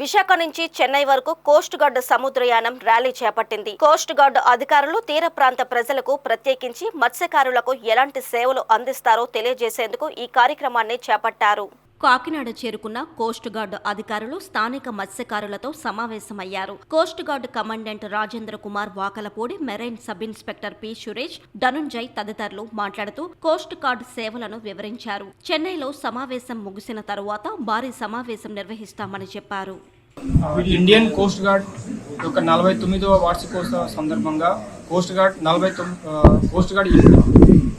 విశాఖ నుంచి చెన్నై వరకు coast guard సముద్రయానం rally చేపట్టింది. కోస్ట్ గార్డ్ అధికారులు తీర ప్రాంత ప్రజలకు ప్రత్యేకించి మత్స్యకారులకు ఎలాంటి సేవలు అందిస్తారో తెలియజేసేందుకు ఈ కార్యక్రమాన్ని చేపట్టారు. కాకినాడ చేరుకున్న కోస్ట్ గార్డ్ అధికారులు స్థానిక మత్స్యకారులతో సమావేశమయ్యారు. Coast guard commandant Rajendra Kumar Vakalapudi, marine sub inspector P Suresh, Dhanunjay తదితరులు మాట్లాడుతూ కోస్ట్ గార్డ్ సేవలను వివరించారు. చెన్నైలో సమావేశం ముగిసిన తరువాత భారీ సమావేశం నిర్వహిస్తామని చెప్పారు. ఇండియన్ కోస్ట్ గార్డ్ యొక్క 49వ వార్షికోత్సవ సందర్భంగా కోస్ట్ గార్డ్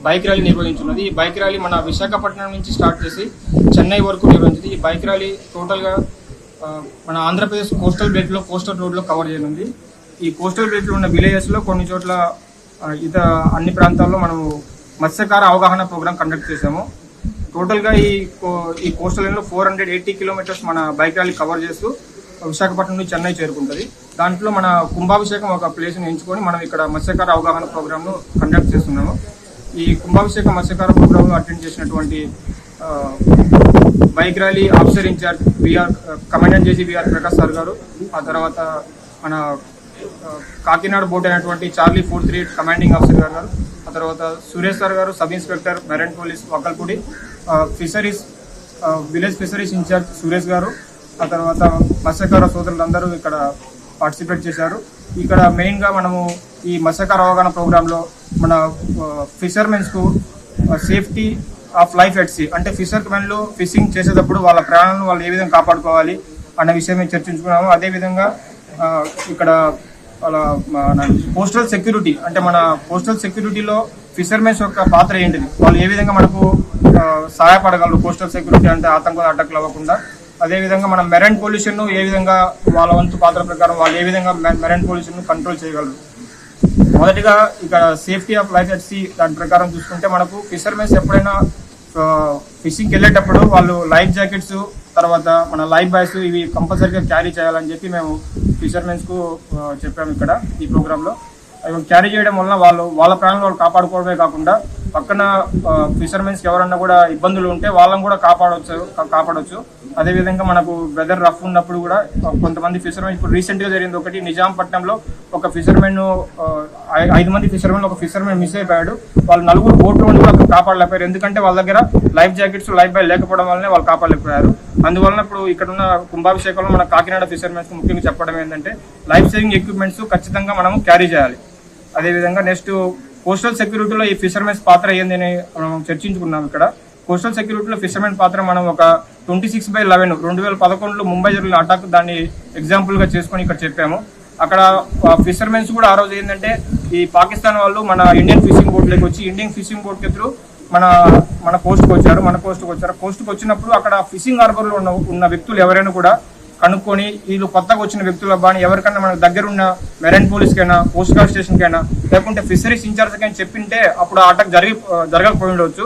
బైక్ ర్యాలీ నిర్వహించున్నది. ఈ బైక్ ర్యాలీ మన విశాఖపట్నం నుంచి స్టార్ట్ చేసి చెన్నై వరకు నిర్వహించింది. ఈ బైక్ ర్యాలీ టోటల్గా మన ఆంధ్రప్రదేశ్ కోస్టల్ బెల్ట్లో కోస్టల్ రోడ్లో కవర్ చేయనుంది. ఈ కోస్టల్ బెల్ట్లో ఉన్న విలేజెస్లో కొన్ని చోట్ల అన్ని ప్రాంతాల్లో మనము మత్స్యకార అవగాహన ప్రోగ్రాం కండక్ట్ చేశాము. టోటల్గా ఈ కోస్టల్ లైన్లో 480 కిలోమీటర్స్ మన బైక్ ర్యాలీ కవర్ చేస్తూ విశాఖపట్నం నుంచి చెన్నై చేరుకుంటుంది. దాంట్లో మన కుంభాభిషేకం ఒక ప్లేస్ని ఎంచుకొని మనం ఇక్కడ మత్స్యకార అవగాహన ప్రోగ్రామ్ను కండక్ట్ చేస్తున్నాము. ఈ కుంభాభిషేక మత్స్యకార ప్రోగ్రాంలో అటెండ్ చేసినటువంటి bike rally officer incharge commandant JC BR Prakash sir garu, ఆ తర్వాత మన కాకినాడ బోట్ అయినటువంటి చార్లీ 438 కమాండింగ్ ఆఫీసర్ గారు, ఆ తర్వాత Suresh sir garu sub inspector marine police Vakalapudi, fisheries village fisheries incharge Suresh garu, ఆ తర్వాత మత్స్యకార సోదరులందరూ ఇక్కడ పార్టిసిపేట్ చేశారు. ఇక్కడ మెయిన్గా మనము ఈ మత్స్యకార అవగాహన ప్రోగ్రాంలో మన ఫిషర్మెన్స్కు safety of life at sea, అంటే ఫిషర్మెన్లు ఫిషింగ్ చేసేటప్పుడు వాళ్ళ ప్రాణాలను వాళ్ళు ఏ విధంగా కాపాడుకోవాలి అన్న విషయం మేము చర్చించుకున్నాము. అదేవిధంగా ఇక్కడ మన కోస్టల్ సెక్యూరిటీ, అంటే మన కోస్టల్ సెక్యూరిటీలో ఫిషర్మెన్స్ యొక్క పాత్ర ఏంటిది, వాళ్ళు ఏ విధంగా మనకు సహాయపడగలరు, కోస్టల్ సెక్యూరిటీ అంటే ఆతంకాల అటాకులు అవ్వకుండా. అదేవిధంగా మనం మెరైన్ పొల్యూషన్ ఏ విధంగా వాళ్ళ వంతు పాత్ర ప్రకారం వాళ్ళు ఏ విధంగా మెరైన్ పొల్యూషన్ కంట్రోల్ చేయగలరు. మొదటిగా ఇక్కడ safety of life at sea దాని ప్రకారం చూసుకుంటే మనకు ఫిషర్మెన్స్ ఎప్పుడైనా ఫిషింగ్కి వెళ్ళేటప్పుడు వాళ్ళు లైఫ్ జాకెట్స్, తర్వాత మన లైఫ్ బాయ్స్ ఇవి కంపల్సరీగా క్యారీ చేయాలని చెప్పి మేము ఫిషర్మెన్స్కు చెప్పాము ఇక్కడ ఈ ప్రోగ్రాంలో. అవి క్యారీ చేయడం వలన వాళ్ళ ప్రాణాలను వాళ్ళు కాపాడుకోవడమే కాకుండా పక్కన ఫిషర్మెన్స్ ఎవరన్నా కూడా ఇబ్బందులు ఉంటే వాళ్ళని కూడా కాపాడవచ్చు. అదేవిధంగా మనకు వెదర్ రఫ్ ఉన్నప్పుడు కూడా కొంతమంది ఫిషర్మెన్, ఇప్పుడు రీసెంట్గా జరిగింది ఒకటి, నిజాంపట్నంలో ఒక ఫిషర్మెన్ 5 మంది ఫిషర్మెన్ ఒక ఫిషర్మెన్ మిస్ అయిపోయాడు. వాళ్ళు 4 బోట్లో ఉండి కూడా కాపాడలేకపోయారు. ఎందుకంటే వాళ్ళ దగ్గర లైఫ్ జాకెట్స్ లైఫ్ బాయ్ లేకపోవడం వల్లనే వాళ్ళు కాపాడలేకపోయారు. అందువలన ఇప్పుడు ఇక్కడ ఉన్న కుంభాభిషేకంలో మన కాకినాడ ఫిషర్మెన్స్ ముఖ్యంగా చెప్పడం ఏంటంటే లైఫ్ సేవింగ్ ఎక్విప్మెంట్స్ ఖచ్చితంగా మనం క్యారీ చేయాలి. అదేవిధంగా నెక్స్ట్ కోస్టల్ సెక్యూరిటీలో ఈ ఫిషర్మెన్స్ పాత్ర ఏందని మనం చర్చించుకున్నాం. ఇక్కడ కోస్టల్ సెక్యూరిటీలో ఫిషర్మెన్ పాత్ర మనం ఒక 26/11 2011లో ముంబై జరిగిన అటాక్ దాన్ని ఎగ్జాంపుల్గా చేసుకొని ఇక్కడ చెప్పాము. అక్కడ ఫిషర్మెన్స్ కూడా ఆ రోజు ఏంటంటే ఈ పాకిస్తాన్ వాళ్ళు మన ఇండియన్ ఫిషింగ్ బోట్లోకి వచ్చి ఇండియన్ ఫిషింగ్ బోట్ ఎదురు మన కోస్ట్కి వచ్చారు. కోస్ట్కి వచ్చినప్పుడు అక్కడ ఫిషింగ్ హార్బర్లో ఉన్న వ్యక్తులు ఎవరైనా కూడా కనుక్కొని వీళ్ళు కొత్తగా వచ్చిన వ్యక్తుల బాని ఎవరికైనా మనకు దగ్గరున్న మెరైన్ పోలీస్కైనా, కోస్ట్ గార్డ్ స్టేషన్కైనా, లేకుంటే ఫిషరీస్ ఇన్ఛార్జ్కైనా చెప్పింటే అప్పుడు ఆ అటాక్ జరగకపోయి ఉండవచ్చు.